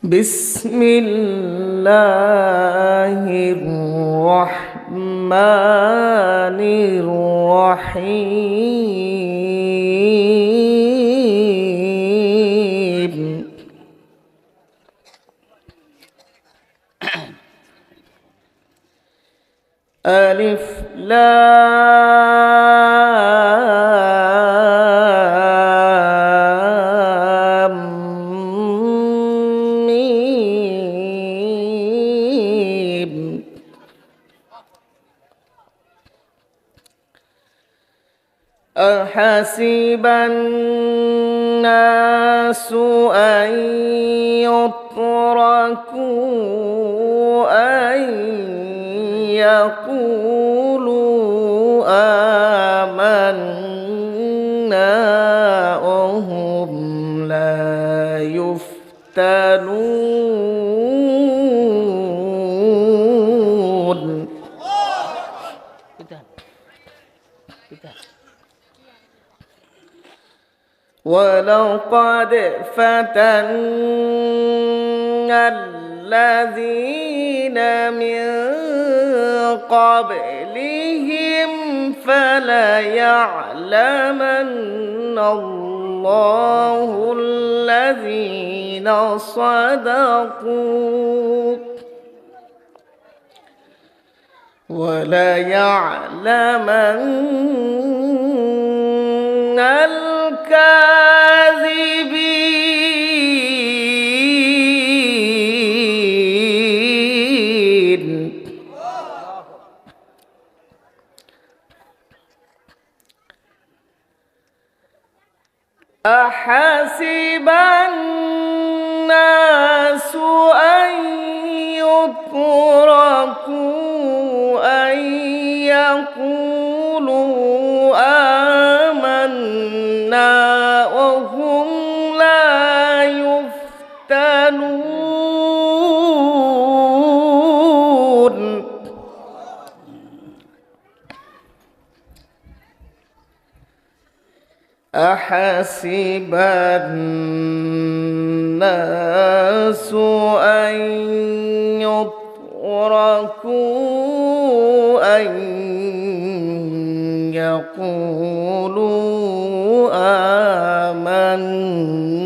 بسم الله الرحمن الرحيم ألف لام ميم أحسب الناس أن يتركوا أن يقولوا آمنا وهم لا يفتنون. ولقد فتنا الذين من قبلهم فليعلمن الله الذين صدقوا وليعلمن الكاذبين. أحسب الناس أن يتركوا أن يقولوا آمنا وهم لا يفتنون. أحسب الناس أن يتركوا أن يقولوا آمنا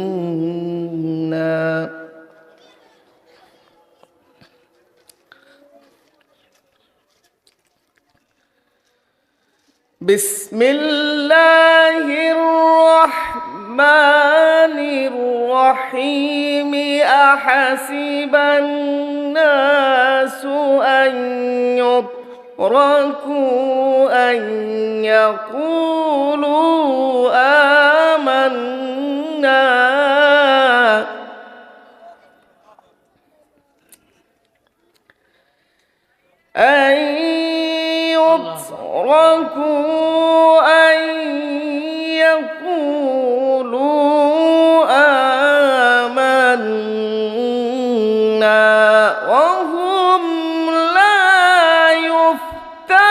بسم الله الرحمن الرحيم. أحسب الناس أن يتركوا أن يقولوا آمنا أن يتركوا أن يقولوا آمنا وهم لا يفتنون.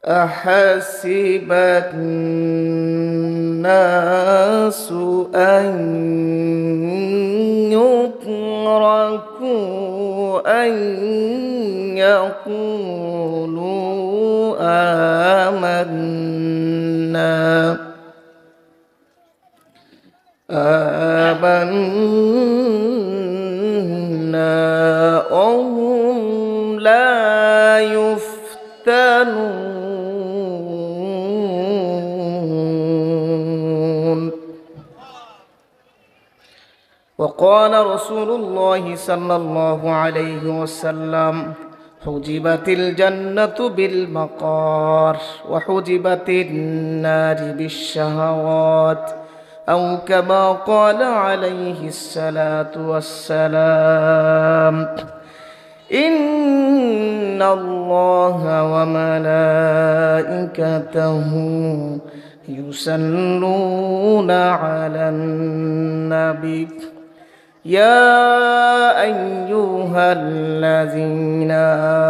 أحسب الناس أن يتركوا أن يقولوا آمنا وهم لا يفتنون. وقال رسول الله صلى الله عليه وسلم: حجبت الجنة بالمقار وحجبت النار بالشهوات، أو كما قال عليه الصلاة والسلام: إن الله وملائكته يصلون على النبي يا أيها الذين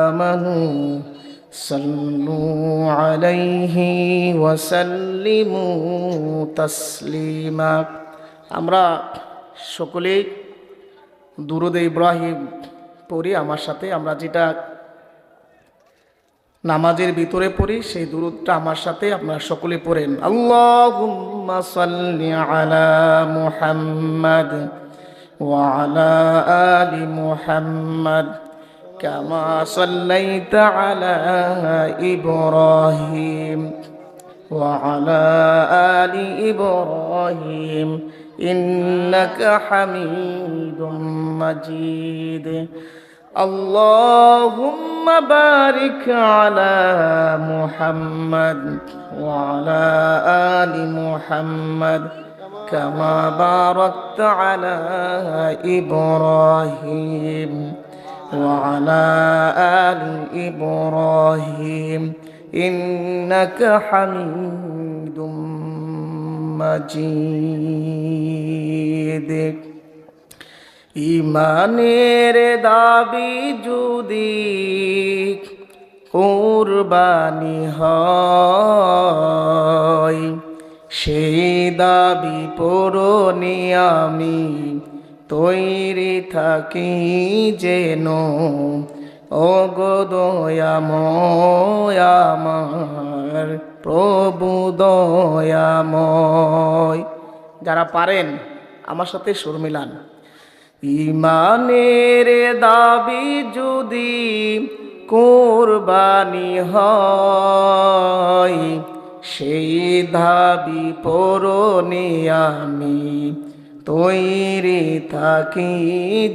آمنوا صلوا عليه وسلموا تسليما আমরা সকলেই দুরূদ ইব্রাহিম পড়ি আমার সাথে। আমরা যেটা নামাজের ভিতরে পড়ি সেই দুরূদটা আমার সাথে আপনারা সকলে পড়েন। আল্লাহুম্মা সাল্লি আলা মুহাম্মাদ ওয়া আলা আলি মুহাম্মাদ কামা সাল্লাইতা আলা ইব্রাহিম ওয়া আলা আলি ইব্রাহিম ইন্নাকা হামিদুম মাজিদ। اللهم بارك على محمد وعلى آل محمد كما باركت على إبراهيم وعلى آل إبراهيم إنك حميد مجيد। ইমানের দাবি যদি কুরবানি হয়, সেই দাবি পূরণে আমি তৈরি থাকি যেন। ও গো দয়াময় আমার প্রভু দয়াময়। যারা পারেন আমার সাথে সুর মিলান। ইমানের দাবি যদি কুরবানি হয়, সেই দাবি পূরণে আমি তৈরি থাকি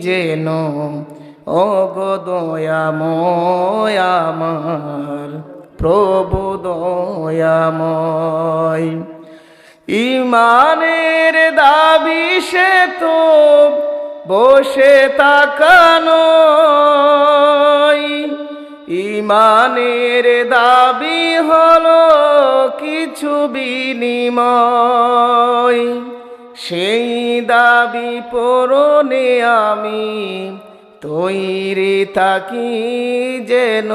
যেন। ও গো দয়াময় আমার প্রভু দয়াময়। ইমানের দাবি সে তো বসে তাকানো, ইমানের দাবি হলো কিছু বিনিময়। সেই দাবি পূরণে আমি তৈরি থাকি যেন।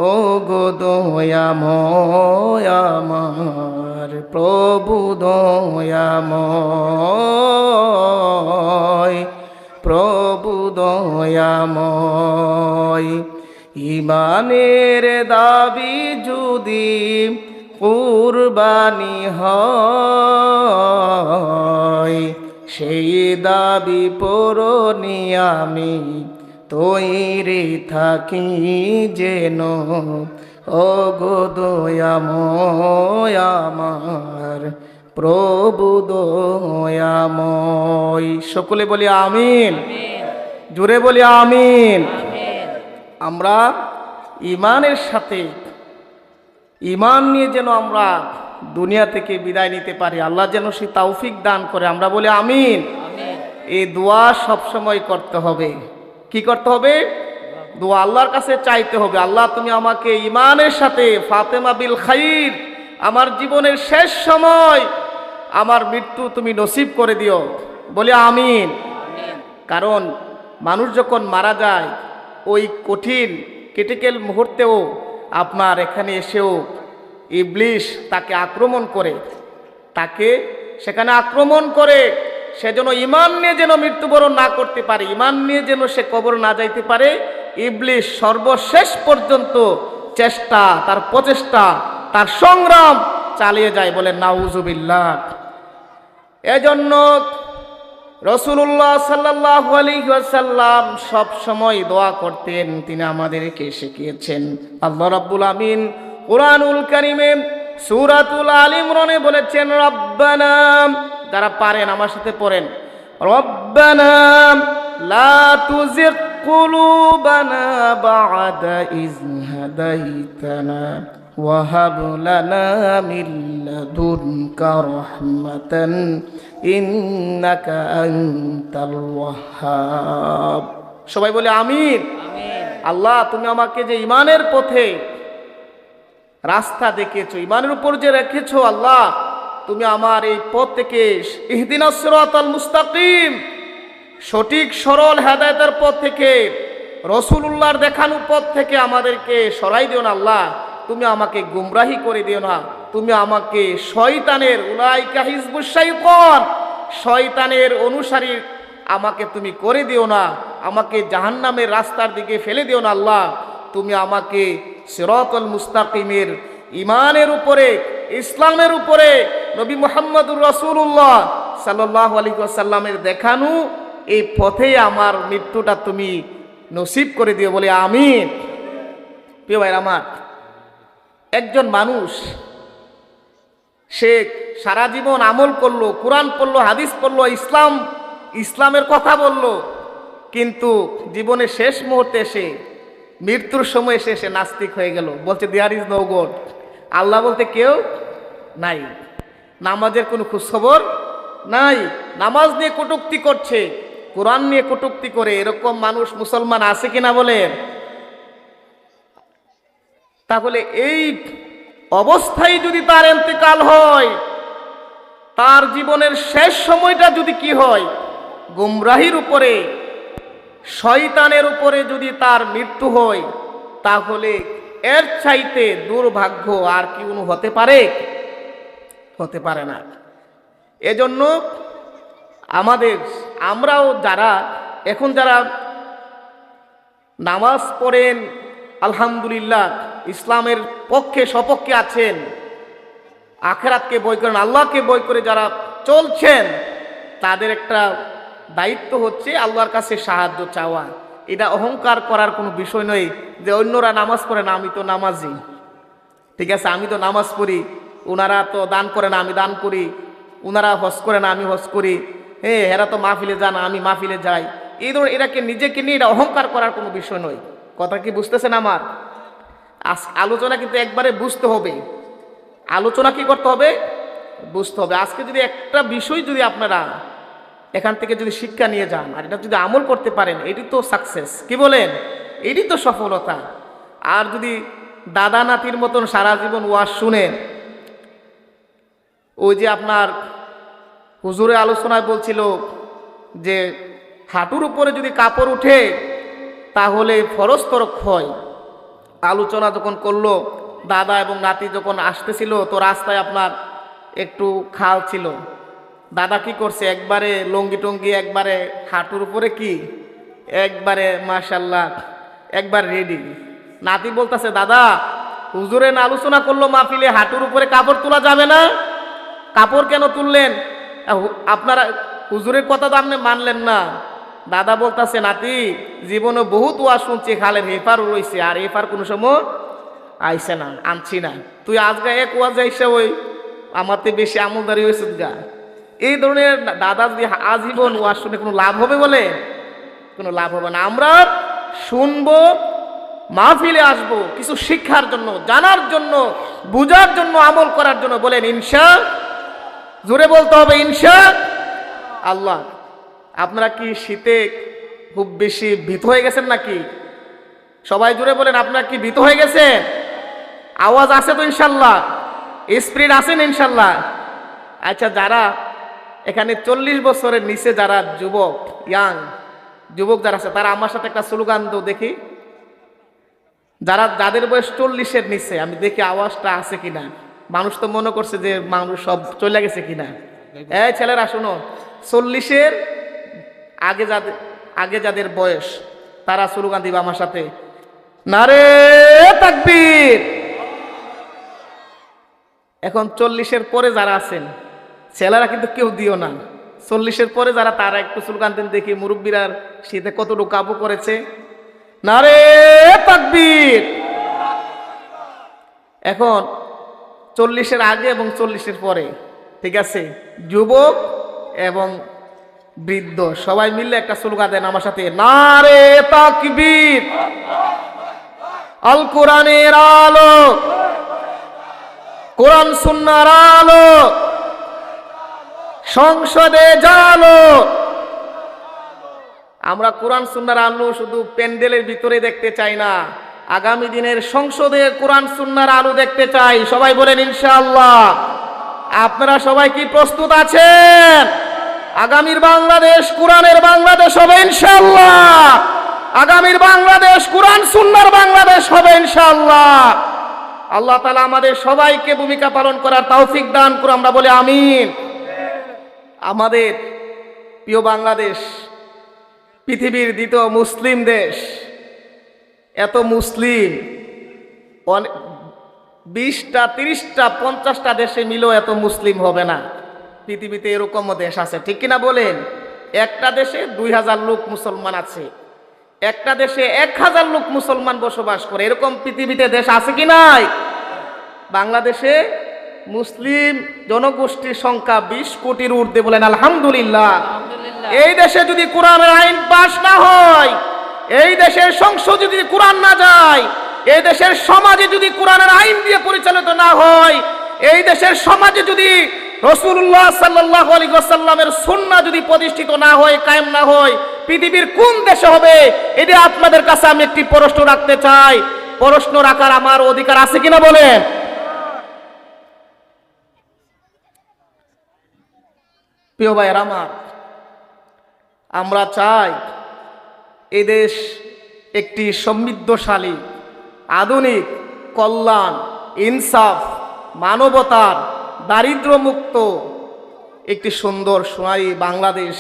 ও গো দয়াময় আমার প্রভু দয়াময় প্রভু দয়াময়। ইমানের দাবি যদি কুরবানি হয়, সেই দাবি পূরণে আমি তৈরি থাকি যেন। ও গো দয়াময় আমার প্রভু দয়াময়। সকলে বলি আমিন, জোরে বলি আমিন। আমরা ইমানের সাথে ইমান নিয়ে যেন আমরা দুনিয়া থেকে বিদায় নিতে পারি, আল্লাহ যেন সে তৌফিক দান করে। আমরা বলি আমিন। এই দোয়া সবসময় করতে হবে। কি করতে হবে? দোয়া আল্লাহর কাছে চাইতে হবে। আল্লাহ তুমি আমাকে ইমানের সাথে ফাতেমা বিল খাইর, আমার জীবনের শেষ সময় আমার মৃত্যু তুমি নসিব করে দিও। বলি আমিন। কারণ মানুষ যখন মারা যায় ওই কঠিন ক্রিটিক্যাল মুহূর্তেও আপনার এখানে এসেও ইবলিশ তাকে আক্রমণ করে, তাকে সেখানে আক্রমণ করে। সে যেন ইমান নিয়ে যেন মৃত্যুবরণ না করতে পারে, ইমান নিয়ে যেন সে কবর না যাইতে পারে। ইবলিশ সর্বশেষ পর্যন্ত চেষ্টা, তার প্রচেষ্টা, তার সংগ্রাম চালিয়ে যায়। বলে নাউজুবিল্লাহ। এজন্য রাসূলুল্লাহ সাল্লাল্লাহু আলাইহি ওয়াসাল্লাম সব সময় দোয়া করতেন, তিনি আমাদেরকে শিখিয়েছেন। আল্লাহ রাব্বুল আমিন কুরআনুল কারীমে সূরাতুল আল ইমরানে বলেছেন রব্বানা, যারা পারেন আমার সাথে পড়েন, রব্বানা লা তুযিগ কুলুবানা বা'দা ইয হাদাইতানা ওয়া হাব লানা মিন লাদুনকা রাহমাতান ইন্নাকা আনতাল ওয়াহ্হাব। সবাই বলে আমিন। আল্লাহ তুমি আমাকে যে ইমানের পথে রাস্তা দেখিয়েছো, ইমানের উপর যে রেখেছো, আল্লাহ তুমি আমার এই পথ থেকে ইহদিনাস সিরাতাল মুস্তাকিম, সঠিক সরল হেদায়েতের পথ থেকে, রাসূলুল্লাহর দেখানো পথ থেকে আমাদেরকে সরাই দিও না আল্লাহ। তুমি আমাকে গুমরাহি করে দিও না, তুমি আমাকে শয়তানের, উলাইকা হিজবুশ শাইতান, শয়তানের অনুসারী আমাকে তুমি করে দিও না, আমাকে জাহান্নামের রাস্তার দিকে ফেলে দিও না আল্লাহ। তুমি আমাকে সিরাতুল মুস্তাকিমের, ঈমানের উপরে, ইসলামের উপরে, নবী মুহাম্মদুর রাসূলুল্লাহ সাল্লাল্লাহু আলাইহি ওয়াসাল্লামের দেখানো এই পথে আমার মৃত্যুটা তুমি নসিব করে দিও বলে আমিন। প্রিয় ভাইরা আমার, একজন মানুষ সে সারা জীবন আমল করলো, কোরআন পড়লো, হাদিস পড়লো, ইসলামের কথা বলল, কিন্তু জীবনের শেষ মুহূর্তে এসে, মৃত্যুর সময় এসে সে নাস্তিক হয়ে গেল, বলছে দেয়ার ইজ নো গড, আল্লাহ বলতে কেউ নাই, নামাজের কোনো খোঁজখবর নাই, নামাজ নিয়ে কটূক্তি করছে, কোরআন নিয়ে কটূক্তি করে, এরকম মানুষ মুসলমান আছে কিনা বলেন? তাহলে এই অবস্থায় যদি তার ইন্তেকাল হয়, তার জীবনের শেষ সময়টা যদি কি হয়, গুমরাহির উপরে, শয়তানের উপরে যদি তার মৃত্যু হয়, তাহলে এর চাইতে দুর্ভাগ্য আর কি কোনো হতে পারে? হতে পারে না। এজন্য আমরাও যারা এখন যারা নামাজ পড়েন, আলহামদুলিল্লাহ, ইসলামের পক্ষে সপক্ষে আছেন, আখেরাতকে বই করেন, আল্লাহকে বই করে যারা চলছেন, তাদের একটা দায়িত্ব হচ্ছে আল্লাহর কাছে সাহায্য চাওয়া। এটা অহংকার করার কোনো বিষয় নয় যে অন্যরা নামাজ পড়ে না, আমি তো নামাজি, ঠিক আছে, আমি তো নামাজ পড়ি, ওনারা তো দান করে না, আমি দান করি, ওনারা হজ করে না, আমি হজ করি, এরা তো মাহফিলে যান, আমি মাহফিলে যাই, এই ধরনের এটাকে নিজেকে নিয়ে এটা অহংকার করার কোনো বিষয় নয়। কথা কি বুঝতেছেন আমার? আলোচনা কিন্তু একবারে বুঝতে হবে, আলোচনা কি করতে হবে? বুঝতে হবে। আজকে যদি একটা বিষয় যদি আপনারা এখান থেকে যদি শিক্ষা নিয়ে যান আর এটা যদি আমল করতে পারেন, এটি তো সাকসেস, কি বলেন? এটি তো সফলতা। আর যদি দাদা নাতির মতন সারা জীবন ওয়াজ শুনেন, ওই যে আপনার হুজুরে আলোচনায় বলছিল যে হাঁটুর উপরে যদি কাপড় উঠে তাহলে ফরজ তরক হয়। আলোচনা যখন করলো, দাদা এবং নাতি যখন আসতেছিল, তো রাস্তায় আপনার একটু খাল ছিল, দাদা কি করছে, একবারে লঙ্গি টঙ্গি একবারে হাঁটুর উপরে কি একবারে মাশাল্লাহ একবার রেডি। নাতি বলতেছে, দাদা হুজুরে না আলোচনা করলো মাহফিলে হাঁটুর উপরে কাপড় তোলা যাবে না, কাপড় কেন তুললেন? আপনারা হুজুরের কথা তো আপনি মানলেন না। দাদা বলতেছে, নাতি জীবনে বহুত ওয়াজ শুনছি, খালের হেফার রয়েছে, আর হেফার কোনো সময় আইসে না, আনছি না, তুই আজকে এক ওয়াজ আইসা ওই আমারতে বেশি আমলদারি হয়েছে গা। এই ধরনের দাদা যদি আজীবন ওয়াজ শুনে কোনো লাভ হবে বলে? কোনো লাভ হবে না। আমরা শুনবো, মাহফিলে আসবো কিছু শিক্ষার জন্য, জানার জন্য, বুঝার জন্য, আমল করার জন্য। বলেন ইনশা, জোরে বলতে হবে ইনশা আল্লাহ। আপনারা কি শীতে খুব বেশি ভীত হয়ে গেছেন নাকি? সবাই জোরে বলেন, আপনারা কি ভীত হয়ে গেছেন? আওয়াজ আছে তো ইনশাল্লাহ? স্পিরিট আছেন ইনশাল্লাহ? আচ্ছা, যারা এখানে 40 বছরের নিচে যারা যুবক, ইয়াং যুবক যারা আছে, তারা আমার সাথে একটা স্লোগান তো দেখি। যাদের বয়স 40-এর নিচে, আমি দেখি আওয়াজটা আছে কিনা। মানুষ তো মনে করছে যে মানুষ সব চলে গেছে কিনা। এই ছেলেরা শোনো, 40-এর আগে যাদের বয়স, তারা স্লোগান দিবা আমার সাথে, নারে তাকবীর। এখন 40-এর পরে যারা আছেন ছেলেরা কিন্তু কেউ দিও না। 40-এর পরে যারা, তারা একটু স্লোগান দেন দেখি, মুরব্বীরা শীতে কতটুকু কাবু করেছে। নারে তাকবীর। এখন 40-এর আগে এবং 40-এর পরে, ঠিক আছে, যুবক এবং বৃদ্ধ সবাই মিলে একটা স্লোগান দেন আমার সাথে, নারে তাকবীর। আল কোরআনের আলো, কোরআন সুন্নাহর আলো, সংসদে জালো। আমরা কোরআন সুন্নাহর আলো শুধু প্যান্ডেলের ভিতরে দেখতে চাই না, আগামী দিনের সংসদে কোরআন সুন্নাহর আলো দেখতে চাই। সবাই বলেন ইনশাআল্লাহ। আপনারা সবাই কি প্রস্তুত আছেন? আগামীর বাংলাদেশ কোরআনের বাংলাদেশ হবে ইনশাআল্লাহ। আগামীর বাংলাদেশ কোরআন সুন্নাহর বাংলাদেশ হবে ইনশাআল্লাহ। আল্লাহ তাআলা আমাদের সবাইকে ভূমিকা পালন করার তৌফিক দান করুন, আমরা বলি আমিন। আমাদের প্রিয় বাংলাদেশ পৃথিবীর দ্বিতীয় মুসলিম দেশ। এত মুসলিম 20টা 30টা 50টা দেশে মিলেও এত মুসলিম হবে না। পৃথিবীতে এরকমও দেশ আছে, ঠিক কিনা বলেন? একটা দেশে 2000 লোক মুসলমান আছে, একটা দেশে 1000 লোক মুসলমান বসবাস করে। এরকম পৃথিবীতে দেশ আছে কি নাই? বাংলাদেশে মুসলিম জনগোষ্ঠীর সংখ্যা 20 কোটির ঊর্ধ্বে, বলেন আলহামদুলিল্লাহ। এই দেশে যদি কোরআনের আইন পাশ না হয়, এই দেশের সংসদ যদি কোরআন না যায়, এই দেশের সমাজে যদি কোরআনের আইন দিয়ে পরিচালিত না হয়, এই দেশের সমাজে যদি রাসূলুল্লাহ সাল্লাল্লাহু আলাইহি ওয়াসাল্লামের সুন্নাহ যদি প্রতিষ্ঠিত না হয়, কায়েম না হয়, পৃথিবীর কোন দেশে হবে? এটা আপনাদের কাছে আমি একটি প্রশ্ন রাখতে চাই। প্রশ্ন রাখার আমার অধিকার আছে কিনা বলেন? প্রিয় ভাইয়ের আমার, আমরা চাই এই দেশ একটি সমৃদ্ধশালী, আধুনিক, কল্যাণ, ইনসাফ, মানবতার, দারিদ্র্যমুক্ত একটি সুন্দর সোনালী বাংলাদেশ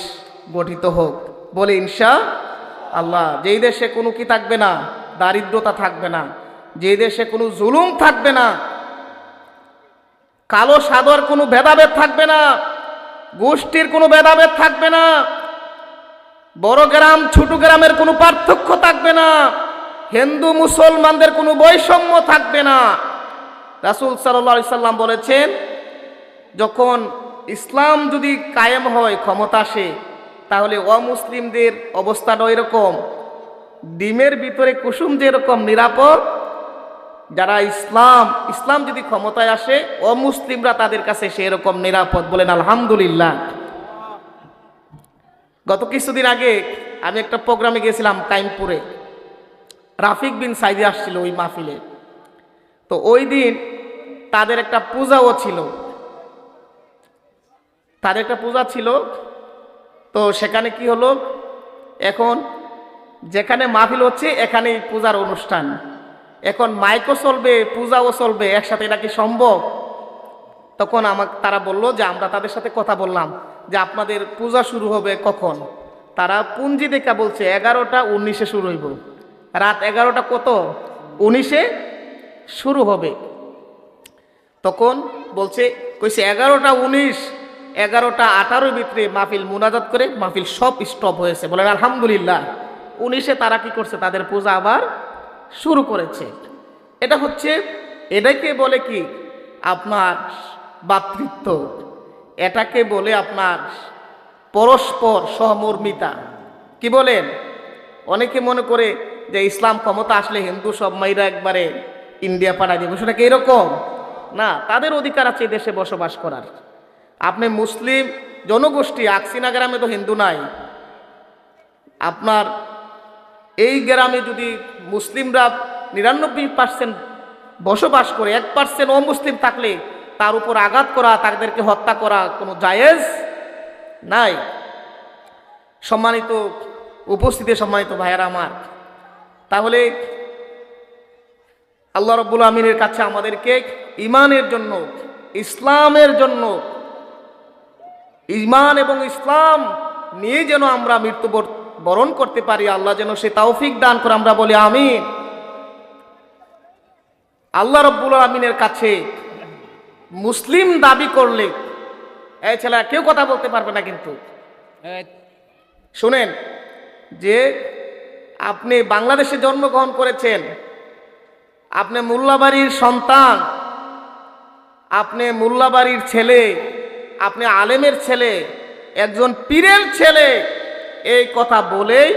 গঠিত হোক, বলে ইনশাআল্লাহ। যেই দেশে কোনো কি থাকবে না? দারিদ্রতা থাকবে না, যে দেশে কোনো জুলুম থাকবে না, কালো সাদর কোনো ভেদাভেদ থাকবে না, গোষ্ঠীর কোনো ভেদাভেদ থাকবে না, বড় গ্রাম ছোট গ্রামের কোনো পার্থক্য থাকবে না, হিন্দু মুসলমানদের কোনো বৈষম্য থাকবে না। রাসূল সাল্লাল্লাহু আলাইহি সাল্লাম বলেছেন, যখন ইসলাম যদি কায়েম হয়, ক্ষমতা আসে, তাহলে অমুসলিমদের অবস্থাটা এরকম, ডিমের ভিতরে কুসুম যেরকম নিরাপদ, যারা ইসলাম যদি ক্ষমতায় আসে, অমুসলিমরা তাদের কাছে সেরকম নিরাপদ, বলেন আলহামদুলিল্লাহ। গত কিছুদিন আগে আমি একটা প্রোগ্রামে গেছিলাম কাইমপুরে, রাফিক বিন সাইদি আসছিল ওই মাহফিলে। তো ওই দিন তাদের একটা পূজাও ছিল, তাদের একটা পূজা ছিল। তো সেখানে কি হলো, এখন যেখানে মাহফিল হচ্ছে এখানেই পূজার অনুষ্ঠান, এখন মাইকও চলবে, পূজাও চলবে একসাথে, এটা কি সম্ভব? তখন আমাকে তারা বলল যে আমরা তাদের সাথে কথা বললাম যে আপনাদের পূজা শুরু হবে কখন? তারা পুঞ্জি দেখা বলছে 11টা 19-এ শুরু হইব। রাত 11টা কত? 19-এ শুরু হবে। তখন বলছে, কইছে 11টা 19, 11টা 18-এর ভিতরে মাহফিল মুনাজাত করে মাহফিল সব স্টপ হয়েছে, বলেন আলহামদুলিল্লাহ। 19-এ তারা কি করছে? তাদের পূজা আবার শুরু করেছে। এটা হচ্ছে, এটাকে বলে কি আপনার ভ্রাতৃত্ব, এটাকে বলে আপনার পরস্পর সহমর্মিতা। কি বলেন? অনেকে মনে করে যে ইসলাম ক্ষমতা আসলে হিন্দু সব মাইরা একবারে ইন্ডিয়া পাঠাই দেবে, সেটা কি এরকম না। তাদের অধিকার আছে এই দেশে বসবাস করার। আপনি মুসলিম জনগোষ্ঠী, আকসিনা গ্রামে তো হিন্দু নাই। আপনার এই গ্রামে যদি মুসলিমরা 99% বসবাস করে, 1% অমুসলিম থাকলে তার উপর আঘাত করা, তাদেরকে হত্যা করা কোনো জায়েজ নাই। সম্মানিত উপস্থিতি, সম্মানিত ভাইয়েরা আমার, তাহলে আল্লাহ রাব্বুল আমিনের কাছে আমাদেরকে ইমানের জন্য, ইসলামের জন্য, ইমান এবং ইসলাম নিয়ে যেন আমরা মৃত্যু বরণ করতে পারি, আল্লাহ যেন সে তৌফিক দান করে, আমরা বলি আমিন। আল্লাহ রাব্বুল আমিনের কাছে মুসলিম দাবি করলে এই ছেলেরা কেউ কথা বলতে পারবে না। কিন্তু শুনেন, যে আপনি বাংলাদেশে জন্মগ্রহণ করেছেন, আপনি মোল্লাবাড়ির সন্তান, আপনি মোল্লাবাড়ির ছেলে, আপনি আলেমের ছেলে, একজন পীরের ছেলে, এই কথা বলেই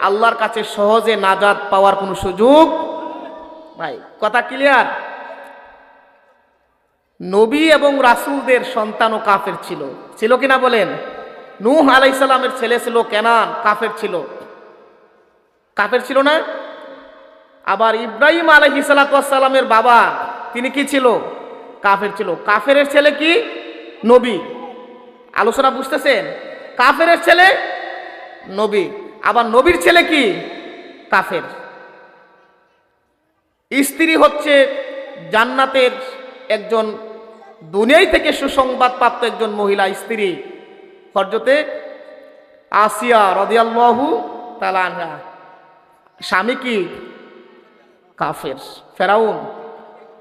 আল্লাহর কাছে সহজে নাজাত পাওয়ার কোনো সুযোগ ভাই। কথা ক্লিয়ার? নবী এবং রাসূলদের সন্তানও কাফের ছিল, ছিল কিনা বলেন? নূহ আলাইহিস সালামের ছেলে ছিল কেনান, কাফের ছিল, কাফের ছিল না? আবার ইব্রাহিম আলাইহিস সালামের বাবা, তিনি কি ছিল? কাফের ছিল। কাফেরের ছেলে কি? নবী। আলোচনা বুঝতেছেন? কাফেরের ছেলে নবী, আবার নবীর ছেলে কি কাফের। স্ত্রী হচ্ছে জান্নাতের একজন, দুনিয়ায় থেকে সুসংবাদ প্রাপ্ত একজন মহিলা স্ত্রী, হযরতে আসিয়া রাদিয়াল্লাহু তাআলা আনহা। স্বামী কি কাফের, ফেরাউন।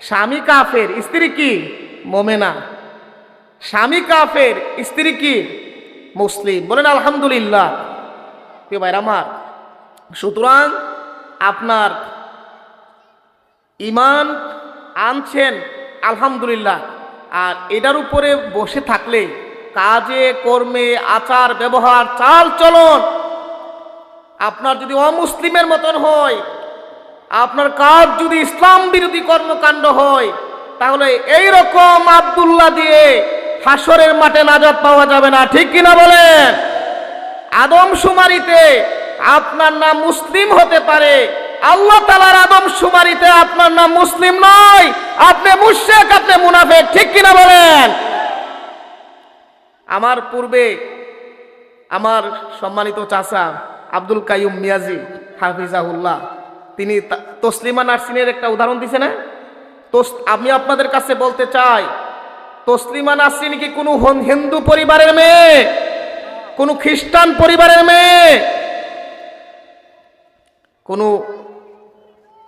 স্বামী কাফের, স্ত্রী কি মুমিনা। স্বামী কাফের, স্ত্রী কি মুসলিম। বলেন আলহামদুলিল্লাহ। প্রিয় ভাইরা আমার, সুতরাং আপনার ঈমান আনছেন আলহামদুলিল্লাহ, আর এটার উপরে বসে থাকলে কাজে কর্মে আচার ব্যবহার চাল চলন আপনার যদি অমুসলিমের মতন হয়, আপনার কাজ যদি ইসলাম বিরোধী কর্মকাণ্ড হয়, তাহলে এই রকম আব্দুল্লাহ দিয়ে হাসরের মাঠে নাজাত পাওয়া যাবে না। ঠিক কিনা বলেন? আদমশুমারিতে আপনার নাম মুসলিম হতে পারে, আল্লাহ তাআলার আদমশুমারিতে আপনার নাম মুসলিম নয়, আপনি মুশরিক, আপনি মুনাফিক। ঠিক কিনা বলেন? আমার পূর্বে আমার সম্মানিত চাচা আব্দুল কাইয়ুম মিয়াজি হাফিজাহুল্লাহ, তিনি তসলিমা নাসরিনের একটা উদাহরণ দিছে না। আমি আপনাদের কাছে বলতে চাই, তসলিমা নাসরিন কি কোনো হিন্দু পরিবারের মেয়ে, কোনো খ্রিস্টান পরিবারের মেয়ে, কোনো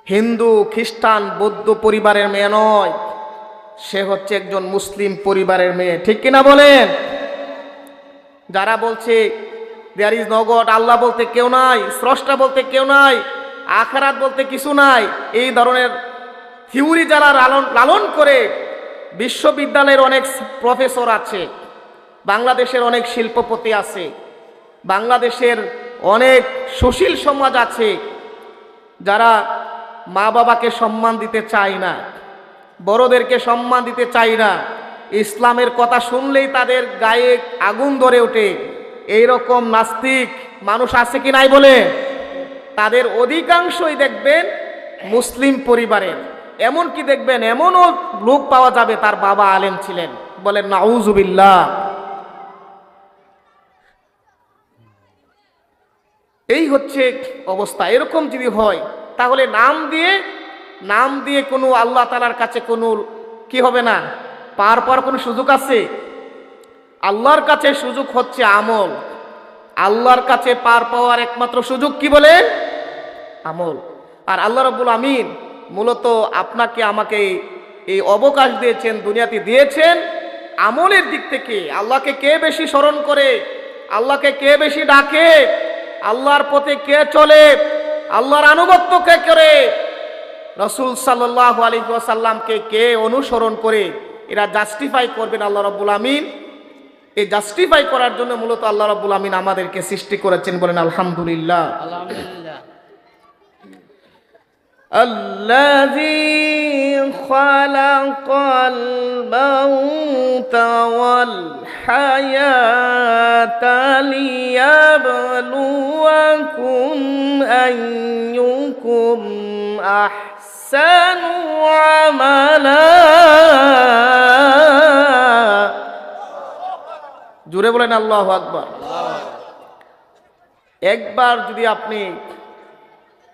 হিন্দু খ্রিস্টান বৌদ্ধ পরিবারের মেয়ে নয়, সে হচ্ছে একজন মুসলিম পরিবারের মেয়ে। ঠিক কিনা বলেন? যারা বলছে দেয়ার ইজ নো গড, আল্লাহ বলতে কেউ নাই, স্রষ্টা বলতে কেউ নাই, আখিরাত বলতে কিছু নাই, এই ধরনের থিওরি যারা লালন করে, বিশ্ববিদ্যালয়ের অনেক প্রফেসর আছে, বাংলাদেশের অনেক শিল্পপতি আছে, বাংলাদেশের অনেক সুশীল সমাজ আছে, যারা মা বাবাকে সম্মান দিতে চায় না, বড়দেরকে সম্মান দিতে চায় না, ইসলামের কথা শুনলেই তাদের গায়ে আগুন ধরে ওঠে, এইরকম নাস্তিক মানুষ আছে কি নাই বলে? তাদের অধিকাংশই দেখবেন মুসলিম পরিবারের। এমনকি দেখবেন এমনও লোক পাওয়া যাবে তার বাবা আলেম ছিলেন। বলেন নাউজুবিল্লাহ। এই হচ্ছে অবস্থা। এরকম যদি হয় তাহলে নাম দিয়ে কোনো আল্লাহ তাআলার কাছে কোনো কি হবে না, পার পাওয়ার কোনো সুযোগ আছে? আল্লাহর কাছে সুযোগ হচ্ছে আমল। আল্লাহর কাছে পার পাওয়ার একমাত্র সুযোগ কি বলে? আমল। আর আল্লাহ রাব্বুল আমিন মূলত আপনাকে আমাকে এই অবকাশ দিয়েছেন, দুনিয়াতে দিয়েছেন আমলের দিক থেকে। আল্লাহকে কে বেশি স্মরণ করে, আল্লাহকে কে বেশি ডাকে, আল্লাহর পথে কে চলে, আল্লাহর আনুগত্য কে করে, রাসূল সাল্লাল্লাহু আলাইহি ওয়াসাল্লামকে কে অনুসরণ করে, এরা জাস্টিফাই করবেন আল্লাহ রাব্বুল আমিন। এই জাস্টিফাই করার জন্য মূলত আল্লাহ রাব্বুল আমিন আমাদেরকে সৃষ্টি করেছেন। বলেন আলহামদুলিল্লাহ। আলহামদুলিল্লাহ। الذي خلق الموت والحياة ليبلوكم أيكم أحسن عملا। জোরে বলেন আল্লাহু আকবার। একবার যদি আপনি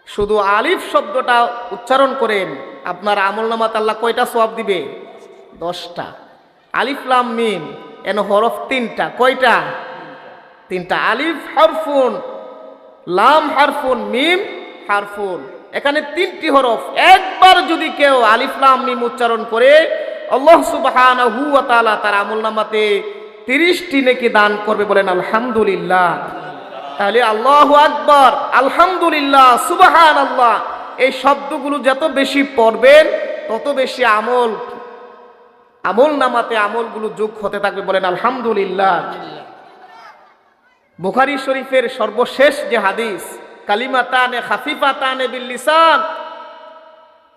শুধু আলিফ শব্দটা উচ্চারণ করেন, আপনার আমলনামাতে আল্লাহ কয়টা সওয়াব দিবে? 10টা। আলিফ লাম মিম, এন হরফ 3টা। কয়টা? 3টা। আলিফ হারফুন, লাম হারফুন, মিম হারফুন, এখানে 3টি হরফ। একবার যদি কেউ আলিফ লাম মিম উচ্চারণ করে, আল্লাহ সুবহানাহু ওয়া তাআলা তার আমলনামাতে 30টি নেকি দান করবে। বলেন আলহামদুলিল্লাহ। তাহলে আল্লাহু আকবার, আলহামদুলিল্লাহ, সুবহানাল্লাহ, এই শব্দগুলো যত বেশি পড়বেন তত বেশি আমল নামাতে আমলগুলো যোগ হতে থাকবে। বলেন আলহামদুলিল্লাহ। বুখারী শরীফের সর্বশেষ যে হাদিস, কালিমাতানে খাফিফাতানে বিল লিসান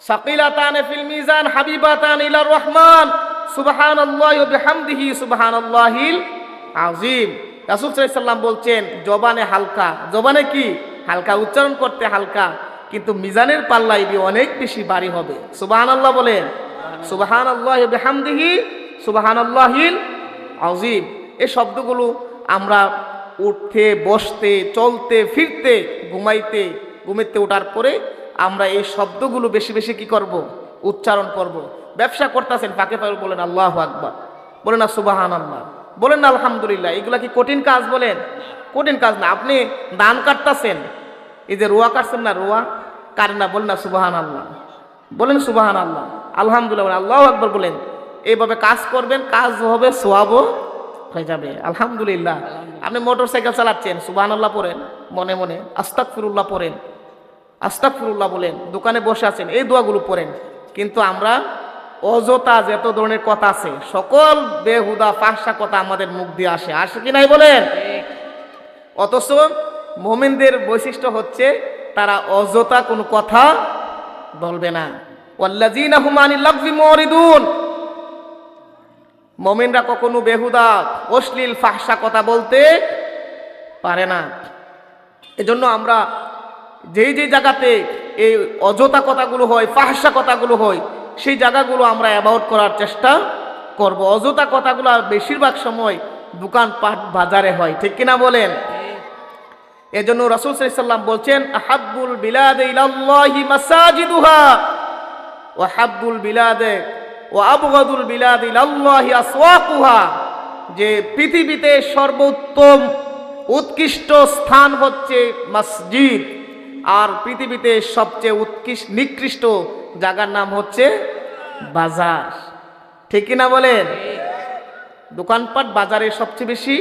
সাকিলাতানে ফিল মিজান হাবিবাতানে ইলার রহমান সুবহানাল্লাহি ওয়া বিহামদিহি সুবহানাল্লাহিল আযীম। রাসূল সাল্লাল্লাহু আলাইহি ওয়াসাল্লাম বলছেন, জবানে হালকা, জবানে কি হালকা, উচ্চারণ করতে হালকা, কিন্তু মিজানের পাল্লায় দিয়ে অনেক বেশি ভারী হবে। সুবহানাল্লাহ বলেন, সুবহানাল্লাহি ওয়া বিহামদিহি সুবহানাল্লাহিল আযীম। এই শব্দগুলো আমরা উঠতে বসতে চলতে ফিরতে ঘুমাইতে ওঠার পরে আমরা এই শব্দগুলো বেশি বেশি কি করব? উচ্চারণ করব। ব্যবসা করতেছেন ফাঁকে ফাঁকে বলেন আল্লাহু আকবার, বলেন না সুবহানাল্লাহ, বলেন না আলহামদুলিল্লাহ। এগুলা কি কঠিন কাজ? বলেন কঠিন কাজ না। আপনি ধান কাটতেছেন, এই যে রোয়া কাটছেন না, রোয়া কাটেন না, বলেন না সুবহানাল্লাহ, বলেন সুবহানাল্লাহ, আলহামদুলিল্লাহ, বলেন আল্লাহু আকবার, বলেন। এইভাবে কাজ করবেন, কাজ হবে, সোয়াবও হয়ে যাবে। আলহামদুলিল্লাহ। আপনি মোটর সাইকেল চালাচ্ছেন, সুবহানাল্লাহ পড়েন, মনে মনে আস্তাগফিরুল্লাহ পড়েন, আস্তাগফিরুল্লাহ বলেন। দোকানে বসে আছেন, এই দোয়াগুলো পড়েন। কিন্তু আমরা অযথা যত ধরনের কথা আছে, সকল বেহুদা ফাহশা কথা আমাদের মুখ দিয়ে আসে কি নাই বলেন? অথচ মুমিনদের বৈশিষ্ট্য হচ্ছে তারা অযথা কোনো কথা বলবে না। ওয়াল্লাযীনা হুম আনিল লাগযি মুরিদুন। মুমিনরা কখনো বেহুদা অশ্লীল ফাহশা কথা বলতে পারে না। এজন্য আমরা যেই জায়গাতে এই অযথা কথাগুলো হয়, ফাহশা কথাগুলো হয়, সেই জায়গাগুলো আমরা অ্যাভয়েড করার চেষ্টা করব। অযথা কথাগুলো বেশিরভাগ সময় দোকানপাট বাজারে হয়, ঠিক কিনা বলেন? এজন্য রাসূল সাল্লাল্লাহু আলাইহি ওয়াসাল্লাম বলছেন, আহাব্বুল বিলাদে ইলাল্লাহি মাসাজিদুহা ওয়া হাব্বুল বিলাদে ওয়া আবগাদুল বিলাদে ইলাল্লাহি আসওয়াকুহা। যে পৃথিবীতে সর্বোত্তম উৎকৃষ্ট স্থান হচ্ছে মসজিদ, আর পৃথিবীতে সবচেয়ে নিকৃষ্ট জায়গার নাম হচ্ছে বাজার, ঠিক কিনা বলেন? দোকানপাট বাজারে সবচেয়ে বেশি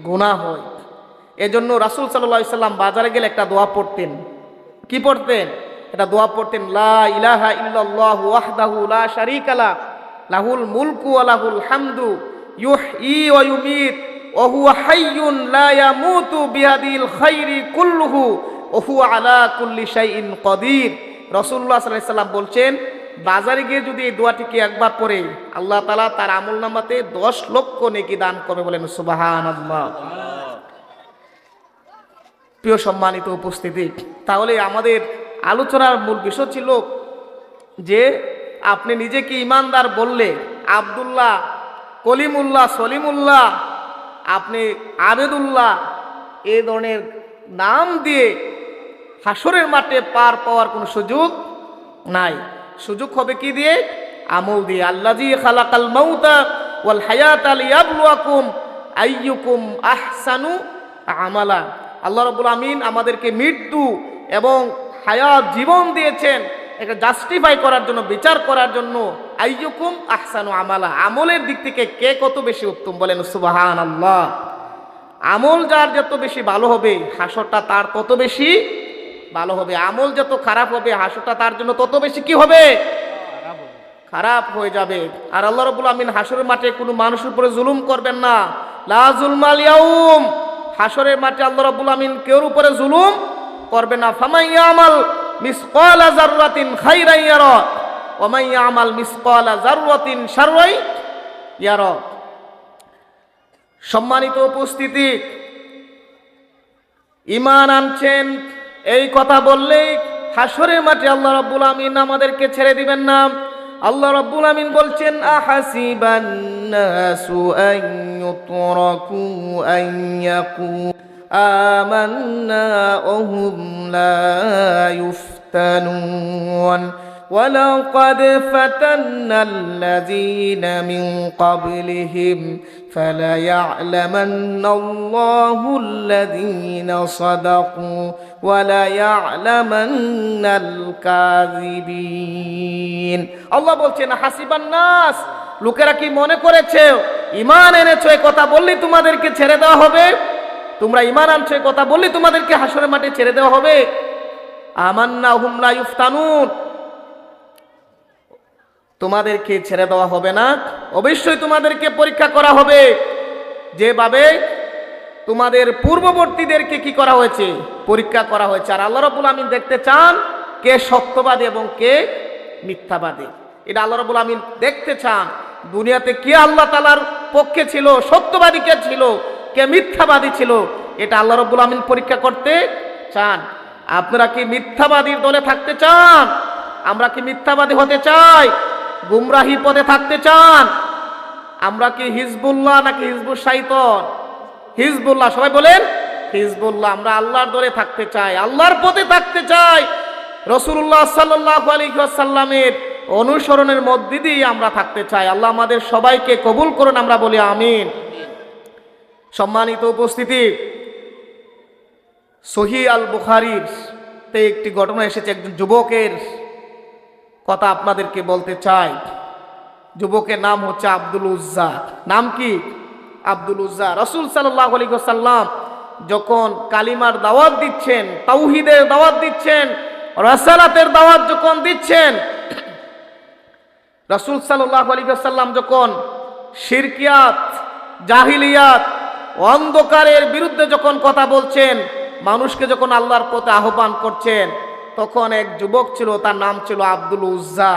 গুনাহ হয়। এজন্য রাসূল সাল্লাল্লাহু আলাইহি ওয়াসাল্লাম বাজারে গেলে একটা দোয়া পড়তেন। কি পড়তেন? এটা দোয়া পড়তেন, লা ইলাহা ইল্লাল্লাহু ওয়াহদাহু লা শারীকা লাহু লাহুল মুলকু ওয়া লাহুল হামদু ইউহয়ী ওয়া ইউমীত ওয়া হুয়া হাইয়ুন লা ইয়ামুতু বিয়াদিল খায়রি কুল্লুহু ওয়া হুয়া আলা কুল্লি শাইইন কাদির। রাসূলুল্লাহ সাল্লাল্লাহু আলাইহি ওয়াসাল্লাম বলছেন, বাজারে গিয়ে যদি এই দোয়াটিকে একবার পড়ে, আল্লাহ তাআলা তার আমলনামাতে 10 লক্ষ নেকি দান করবে, বলেন সুবহানাল্লাহ। প্রিয় সম্মানিত উপস্থিতি, তাহলে আমাদের আলোচনার মূল বিষয় ছিল যে আপনি নিজেকে ইমানদার বললে আব্দুল্লাহ, কলিমুল্লাহ, সলিমুল্লাহ, আপনি আবেদুল্লাহ এই ধরনের নাম দিয়ে হাসরের মাঠে পার পাওয়ার কোনো সুযোগ নাই। সুযোগ হবে কি দিয়ে? আমল দিয়ে। আল্লাযী খালাকাল মাউতা ওয়াল হায়াতা লিয়াবলুয়াকুম আইয়ুকুম আহসানু আমালা। আল্লাহ রাব্বুল আমিন আমাদেরকে মৃত্যু এবং হায়াত জীবন দিয়েছেন এটা জাস্টিফাই করার জন্য, বিচার করার জন্য। আইয়ুকুম আহসানু আমালা, আমলের দিক থেকে কে কত বেশি উত্তম, বলেন সুবহানাল্লাহ। আমল যার যত বেশি ভালো হবে, হাসরটা তার তত বেশি ভালো হবে। আমল যত খারাপ হবে, হাসরটা তার জন্য তত বেশি কি হবে? খারাপ হয়ে যাবে। আর আল্লাহ রাব্বুল আমিন হাসরের মাঠে কোনো মানুষের উপরে জুলুম করবেন না। লা যুলমাল ইয়াউম, হাসরের মাঠে আল্লাহ রাব্বুল আমিন কেউর উপরে জুলুম করবে না। ফামান ইয়ামাল মিসকালা যাররাতিন খাইরান ইয়ারা ওয়া মান ইয়ামাল মিসকালা যাররাতিন শাররান ইয়ারা। সম্মানিত উপস্থিতি, ঈমান আনছেন এই কথা বললেই হাসরের মাঠে আল্লাহ রাব্বুল আমিন আমাদেরকে ছেড়ে দিবেন না। আল্লাহ রাব্বুল আমিন বলছেন, আহাসিবান নাসু আন ইউতরাকু আন ইয়াকুলু আমান্না ওয়া হুম লা ইফতানুন ওয়ালাকাদ ফাতান্নাল্লাযীনা মিন ক্বাবলিহিম ফালায়া'লামান্নাল্লাহুল্লাযীনা সাদাকু ওয়ালায়া'লামান্নাল কাযিবিন। আল্লাহ বলছেন, হাসিবান নাস, লোকেরা কি মনে করেছে ঈমান এনেছো এই কথা বললেই তোমাদেরকে ছেড়ে দেওয়া হবে? তোমরা ঈমান আনছো এই কথা বললেই তোমাদেরকে হাসরের মাঠে ছেড়ে দেওয়া হবে? আমান্না হুম লা ইফতানুন, তোমাদেরকে ছেড়ে দেওয়া হবে না, অবশ্যই তোমাদেরকে পরীক্ষা করা হবে। যেভাবে তোমাদের পূর্ববর্তীদেরকে কি করা হয়েছে? পরীক্ষা করা হয়েছে। আর আল্লাহ রাব্বুল আমিন দেখতে চান কে সত্যবাদী এবং কে মিথ্যাবাদী। এটা আল্লাহ রাব্বুল আমিন দেখতে চান। দুনিয়াতে কে আল্লাহ তাআলার পক্ষে ছিল, সত্যবাদী কে ছিল, কে মিথ্যাবাদী ছিল, এটা আল্লাহ রাব্বুল আমিন পরীক্ষা করতে চান। আপনারা কি মিথ্যাবাদীর দলে থাকতে চান? আমরা কি মিথ্যাবাদী হতে চাই? গুমরাহি পথে থাকতে চান? আমরা কি হিজবুল্লাহ নাকি হিজবুশ শাইতান? হিজবুল্লাহ, সবাই বলেন হিজবুল্লাহ, আমরা আল্লাহর দলে থাকতে চাই, আল্লাহর পথে থাকতে চাই, রাসূলুল্লাহ সাল্লাল্লাহু আলাইহি ওয়াসাল্লামের অনুসরণের মধ্যে দিয়ে আমরা থাকতে চাই। আল্লাহ আমাদের সবাইকে কবুল করুন, আমরা বলি আমিন। সম্মানিত উপস্থিতি, সহিহ আল বুখারীর তে একটি ঘটনা এসেছে, একজন যুবকের কথা আপনাদেরকে বলতে চাই। যুবকের নাম হচ্ছে আব্দুল উজ্জা। নাম কি? আব্দুল উজ্জা। রাসূল সাল্লাল্লাহু আলাইহি ওয়াসাল্লাম যখন কালিমার দাওয়াত দিচ্ছেন, তাওহীদের দাওয়াত দিচ্ছেন, রাসালাতের দাওয়াত যখন দিচ্ছেন, রাসূল সাল্লাল্লাহু আলাইহি ওয়াসাল্লাম যখন শিরকিয়াত, জাহিলিয়াত, অন্ধকারের বিরুদ্ধে যখন কথা বলছেন, মানুষকে যখন আল্লাহর পথে আহ্বান করছেন, তখন এক যুবক ছিল, তার নাম ছিল আব্দুল উজ্জা।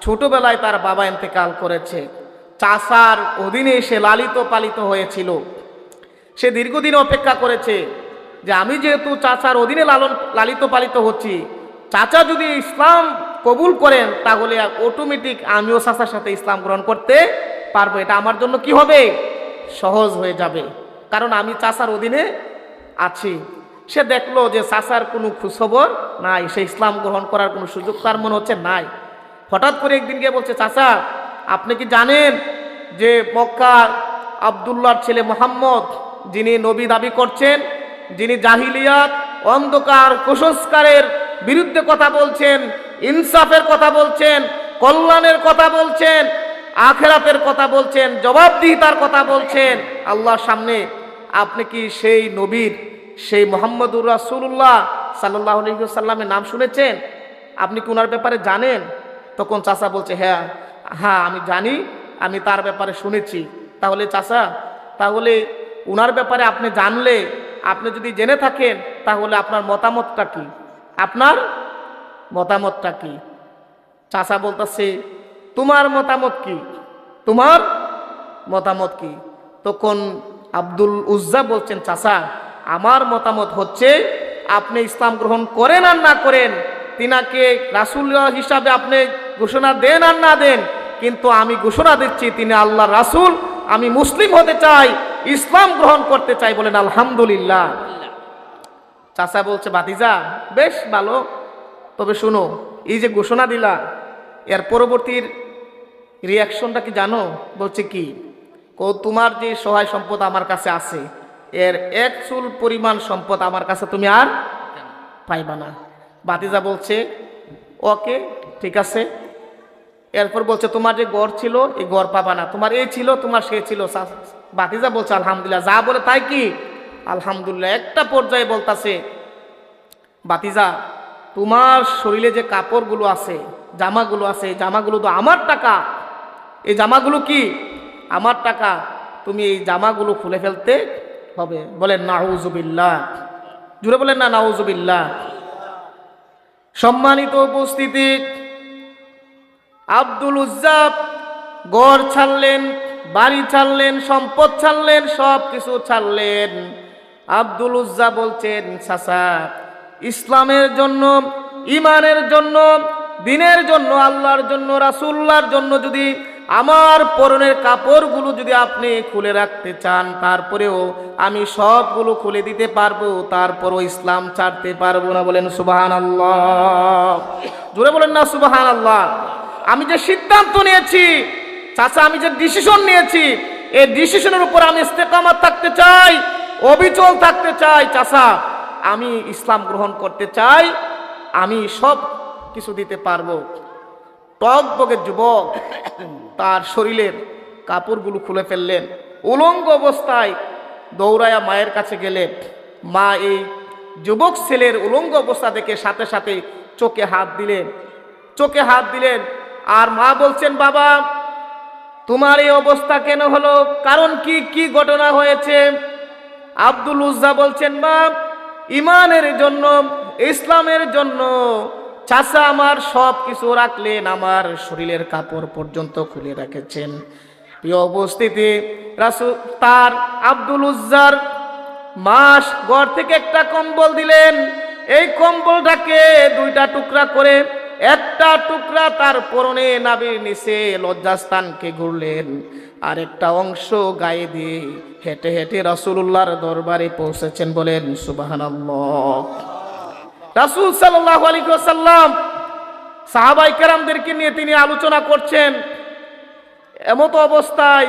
ছোটবেলায় তার বাবা ইন্তেকাল করেছে, চাচার অধীনে সে লালিত পালিত হয়েছিল। সে দীর্ঘদিন অপেক্ষা করেছে যে আমি যেহেতু চাচার অধীনে লালিত পালিত হচ্ছি, চাচা যদি ইসলাম কবুল করেন তাহলে অটোমেটিক আমিও চাচার সাথে ইসলাম গ্রহণ করতে পারবো। এটা আমার জন্য কি হবে? সহজ হয়ে যাবে, কারণ আমি চাচার অধীনে আছি। সে দেখলো যে চাচার কোনো খোঁজখবর নাই, সে ইসলাম গ্রহণ করার কোনো সুযোগ তার মনে হচ্ছে নাই। হঠাৎ করে একদিন গিয়ে বলছে, চাচা আপনি কি জানেন যে মক্কার আব্দুল্লাহর ছেলে মুহাম্মদ, যিনি নবী দাবি করছেন, যিনি জাহিলিয়াত, অন্ধকার, কুসংস্কারের বিরুদ্ধে কথা বলছেন, ইনসাফের কথা বলছেন, কল্যাণের কথা বলছেন, আখিরাতের কথা বলছেন, জবাবদিহিতার কথা বলছেন আল্লাহর সামনে, আপনি কি সেই নবীর, সেই মুহাম্মদুর রাসূলুল্লাহ সাল্লাল্লাহু আলাইহি ওয়াসাল্লামের নাম শুনেছেন? আপনি কি ওনার ব্যাপারে জানেন? তখন চাচা বলছে, হ্যাঁ হ্যাঁ আমি জানি, আমি তার ব্যাপারে শুনেছি। তাহলে চাচা, তাহলে ওনার ব্যাপারে আপনি জানলে, আপনি যদি জেনে থাকেন, তাহলে আপনার মতামতটা কি? আপনার মতামতটা কি? চাচা বলতেছে, তোমার মতামত কি? তোমার মতামত কি? তখন আব্দুল উজ্জা বলছেন, চাচা আমার মতামত হচ্ছে আপনি ইসলাম গ্রহণ করেন আর না করেন, তিনাকে রাসূল হিসাবে আপনি ঘোষণা দেন আর না দেন, কিন্তু আমি ঘোষণা দিচ্ছি তিনি আল্লাহর রাসূল, আমি মুসলিম হতে চাই, ইসলাম গ্রহণ করতে চাই। বলেন আলহামদুলিল্লাহ। চাচা বলছে, ভাতিজা বেশ ভালো, তবে শুনো, এই যে ঘোষণা দিলা, এর পরবর্তীর রিয়াকশনটা কি জানো? বলছে কি? তোমার যে সহায় সম্পদ আমার কাছে আছে, এর এক চুল পরিমাণ সম্পদ আমার কাছে তুমি আর পাইবা না। ভাতিজা বলছে ওকে ঠিক আছে। এরপর বলছে, তোমার যে ঘর ছিল এই ঘর পাবা না, তোমার এই ছিল, তোমার সে ছিল। ভাতিজা বলছে আলহামদুলিল্লাহ, যা বলে তাই কি? আলহামদুলিল্লাহ। একটা পর্যায়ে বলতাছে, ভাতিজা তোমার শরীরে যে কাপড়গুলো আছে, জামাগুলো আছে, এই জামাগুলো তো আমার টাকা, এই জামাগুলো কি? আমার টাকা, তুমি এই জামাগুলো খুলে ফেলতে হবে। বলেন নাউজুবিল্লাহ, জুড়ে বলেন না নাউজুবিল্লাহ। সম্মানিত উপস্থিতি, আব্দুল উজ্জা ঘর ছাড়লেন, বাড়ি ছাড়লেন, সম্পদ ছাড়লেন, সব কিছু ছাড়লেন। আব্দুল উজ্জা বলছেন, চাচা ইসলামের জন্য, ইমানের জন্য, দিনের জন্য, আল্লাহর জন্য, রাসূলুল্লাহর জন্য যদি আমার পরনের কাপড়গুলো যদি আপনি খুলে রাখতে চান, তারপরেও আমি সবগুলো খুলে দিতে পারবো, তারপরও ইসলাম ছাড়তে পারবো না। বলেন সুবহানাল্লাহ, জোরে বলেন না সুবহানাল্লাহ। আমি যে সিদ্ধান্ত নিয়েছি চাচা, আমি যে ডিসিশন নিয়েছি, এই ডিসিশনের উপর আমি ইস্তেকামত থাকতে চাই, অবিচল থাকতে চাই। চাচা আমি ইসলাম গ্রহণ করতে চাই, আমি সব কিছু দিতে পারবো। টকবকে যুবক তার শরীরের কাপড়গুলো খুলে ফেললেন, উলঙ্গ অবস্থায় দৌড়ায়া মায়ের কাছে গেলেন। মা এই যুবক ছেলের উলঙ্গ অবস্থা দেখে সাথে সাথে চোখে হাত দিলেন, চোখে হাত দিলেন। আর মা বলছেন, বাবা তোমার এই অবস্থা কেন হলো, কারণ কি, কি ঘটনা হয়েছে? আব্দুল উজ্জা বলছেন, মা ইমানের জন্য, ইসলামের জন্য চাচা আমার সব কিছু রাখলেন, আমার শরীরের কাপড় পর্যন্ত খুলে রেখেছেন। প্রিয় উপস্থিতি, রাসূল তার আব্দুল উজ্জার মাস ঘর থেকে একটা কম্বল দিলেন। এই কম্বলটাকে দুইটা টুকরা করে একটা টুকরা তার পরনে নাভির নিচে লজ্জাস্থানকে ঘুরলেন, আর একটা অংশ গায়ে দিয়ে হেঁটে হেঁটে রাসূলুল্লাহর দরবারে পৌঁছেছেন। বলেন সুবহানাল্লাহ। রাসূল সাল্লাল্লাহু আলাইহি ওয়াসাল্লাম সাহাবায়ে কেরামদেরকে নিয়ে তিনি আলোচনা করছেন। এমত অবস্থায়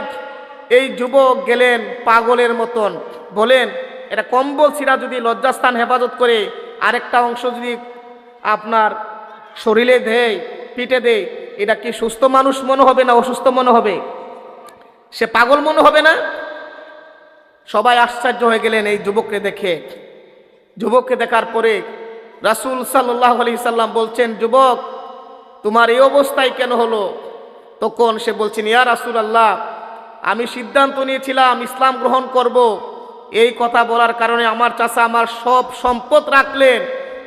এই যুবক গেলেন পাগলের মতন। বলেন, এটা কম্বল ছিঁড়া যদি লজ্জাস্থান হেফাজত করে আরেকটা অংশ যদি আপনার শরীরে দেয়, পিঠে দেয়, এটা কি সুস্থ মানুষ মনে হবে না অসুস্থ মনে হবে? সে পাগল মনে হবে না? সবাই আশ্চর্য হয়ে গেলেন এই যুবককে দেখে। যুবককে দেখার পরে রাসূল সাল্লাল্লাহু আলাইহি সাল্লাম বলছেন, যুবক তোমার এই অবস্থায় কেন হলো? তখন সে বলছেন, ইয়া রাসূলুল্লাহ, আমি সিদ্ধান্ত নিয়েছিলাম ইসলাম গ্রহণ করব। এই কথা বলার কারণে আমার চাচা আমার সব সম্পদ রাখলেন,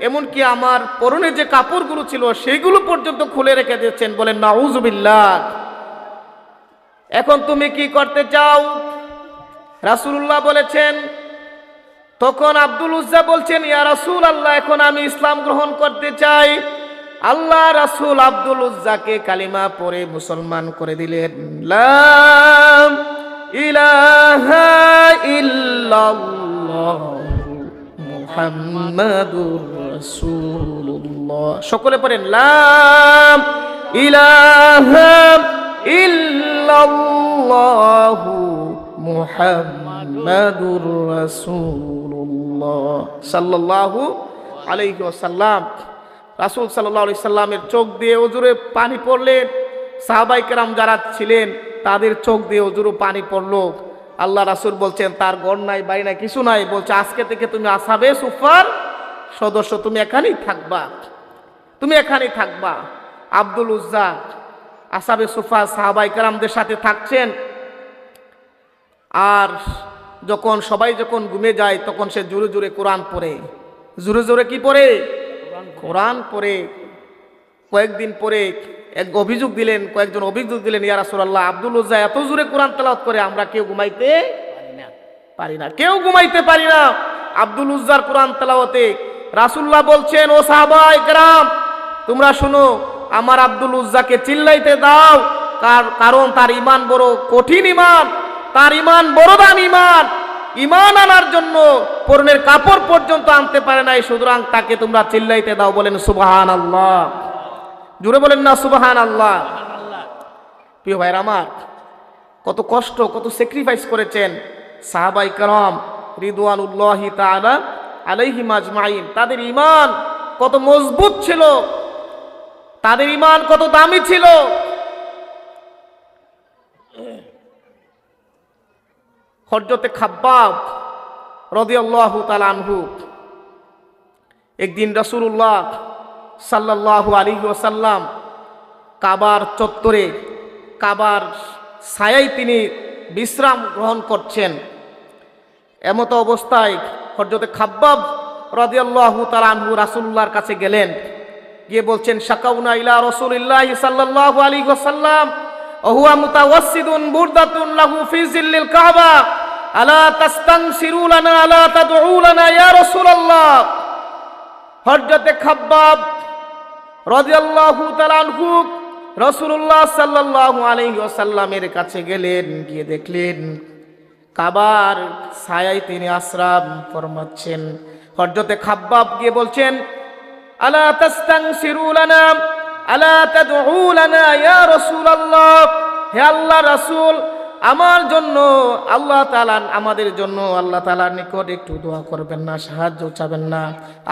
এমনকি আমার পরনে যে কাপড়গুলো ছিল সেইগুলো পর্যন্ত খুলে রেখে দিয়েছেন। বলেন নাউযুবিল্লাহ। এখন তুমি কি করতে চাও? রাসূলুল্লাহ বলেছেন, তখন আব্দুল উজ্জা বলছেন, ইয়া রাসূলুল্লাহ, এখন আমি ইসলাম গ্রহণ করতে চাই। আল্লাহ রাসূল আব্দুল উজ্জাকে কালিমা পড়ে মুসলমান করে দিলেন। লা ইলাহা ইল্লাল্লাহ মুহাম্মাদুর রাসূলুল্লাহ। সকলে পড়েন, লা ইলাহা ইল্লাল্লাহ মুহাম্মাদুর রাসূলুল্লাহ সাল্লাল্লাহু আলাইহি ওয়াসাল্লাম। রাসূল সাল্লাল্লাহু আলাইহি সাল্লামের চোখ দিয়ে ওজুরে পানি পড়লেন। সাহাবায়ে কেরাম যারা ছিলেন তাদের চোখ দিয়ে ওজুরে পানি পড়লো। আল্লাহ রাসূল বলছেন, তার ঘর নাই, বাড়ি নাই, কিছু নাই। বলছে, আজকে থেকে তুমি আসহাবে সুফার সদস্য, তুমি এখানেই থাকবা, তুমি এখানেই থাকবা। আব্দুল উজ্জা আসহাবে সুফা সাহাবায়ে কেরামদের সাথে থাকছেন। আর সবাই যখন ঘুমে যায় তখন সে জোরে জোরে কোরআন পড়ে। জোরে জোরে কি পড়ে? কোরআন পড়ে। কয়েকদিন পরে কয়েকজন অভিযোগ দিলেন, ইয়া রাসূলুল্লাহ, আব্দুল উজ্জা এত জোরে কোরআন তেলাওয়াত করে আমরা কেউ ঘুমাইতে পারি না, কেউ ঘুমাইতে পারি না আব্দুল উজ্জার কোরআন তেলাওয়াতে। রাসূলুল্লাহ বলছেন, ও সাহাবায়ে কেরাম, তোমরা শুনো, আমার আব্দুল উজ্জাকে চিল্লাইতে দাও, কারণ তার ঈমান বড় কঠিন ঈমান, তার ঈমান বড় দামি ঈমান। ঈমান আনার জন্য পরনের কাপড় পর্যন্ত আনতে পারে নাই, সুতরাং তাকে তোমরা চিল্লাইতে দাও। বলেন সুবহানাল্লাহ। জোরে বলেন না সুবহানাল্লাহ। প্রিয় ভাইরা আমার, কত কষ্ট, কত স্যাক্রিফাইস করেছেন সাহাবায়ে কেরাম রিদওয়ানুল্লাহি তাআলা আলাইহিম আজমাইন। তাদের ঈমান কত মজবুত ছিল, তাদের ঈমান কত দামি ছিল। হযরতে খাব্বাব রাদিয়াল্লাহু তাআলা আনহু একদিন রাসূলুল্লাহ সাল্লাল্লাহু আলাইহি ওয়াসাল্লাম কাবার চত্বরে, কাবার ছায়ায় তিনি বিশ্রাম গ্রহণ করছেন। এমতো অবস্থায় হযরতে খাব্বাব রাদিয়াল্লাহু তাআলা আনহু রাসূলুল্লাহর কাছে গেলেন, গিয়ে বলছেন, শাকাউনা ইলা রাসূলিল্লাহি সাল্লাল্লাহু আলাইহি ওয়াসাল্লাম ওয়া হুয়া মুতাওয়াসসিদুন বুরদাতুন লাহু ফি জিল্লিল কাবা আলা তাস্তানসিরু লানা আলা তাদউ লানা ইয়া রাসূলুল্লাহ। হযরতে খাব্বাব রাদিয়াল্লাহু তাআলা আনহু রাসূলুল্লাহ সাল্লাল্লাহু আলাইহি ওয়াসাল্লামের কাছে গেলেন, গিয়ে দেখলেন কাবার ছায়ায় তিনি আশ্রাম ফরমাচ্ছেন। হযরতে খাব্বাব গিয়ে বলছেন, আলা তাস্তানসিরু লানা আলা তাদউ লানা ইয়া রাসূলুল্লাহ, হে আল্লাহর রাসূল, আমার জন্য আল্লাহ তাআলা, আমাদের জন্য আল্লাহ তাআলার নিকট একটু দোয়া করবেন না, সাহায্য চাবেন না?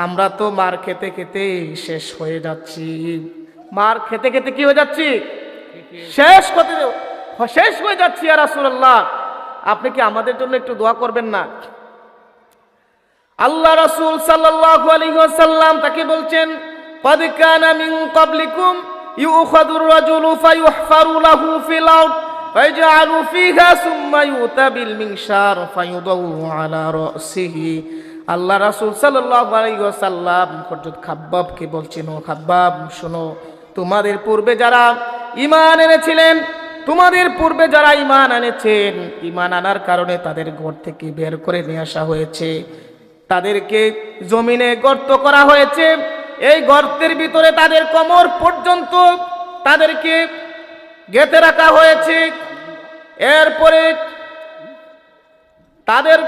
আমরা তো মার খেতে খেতে শেষ হয়ে যাচ্ছি। মার খেতে খেতে কি হয়ে যাচ্ছি? শেষ হয়ে যাচ্ছি। ইয়া রাসূলুল্লাহ, আপনি কি আমাদের জন্য একটু দোয়া করবেন না? আল্লাহ রাসূল সাল্লাল্লাহু আলাইহি ওয়াসাল্লাম তাকে বলছেন, قد كان من قبلكم يؤخذ الرجل فيحفر له في الأرض فيجعل فيها ثم يؤتى بالمنشار فيضع على رأسه। আল্লাহ রাসূল সাল্লাল্লাহু আলাইহি ওয়াসাল্লাম হযরত খাব্বাবকে বলছেন, ও খাব্বাব শোনো, তোমাদের পূর্বে যারা ঈমান এনেছিলেন, তোমাদের পূর্বে যারা ঈমান এনেছেন, ঈমান আনার কারণে তাদের ঘর থেকে বের করে নিয়ে আসা হয়েছে, তাদেরকে জমিনে গর্ত করা হয়েছে, এই গর্তের ভিতরে তাদের কোমর পর্যন্ত তাদেরকে গেঁথে রাখা হয়েছে। এরপরে তাদের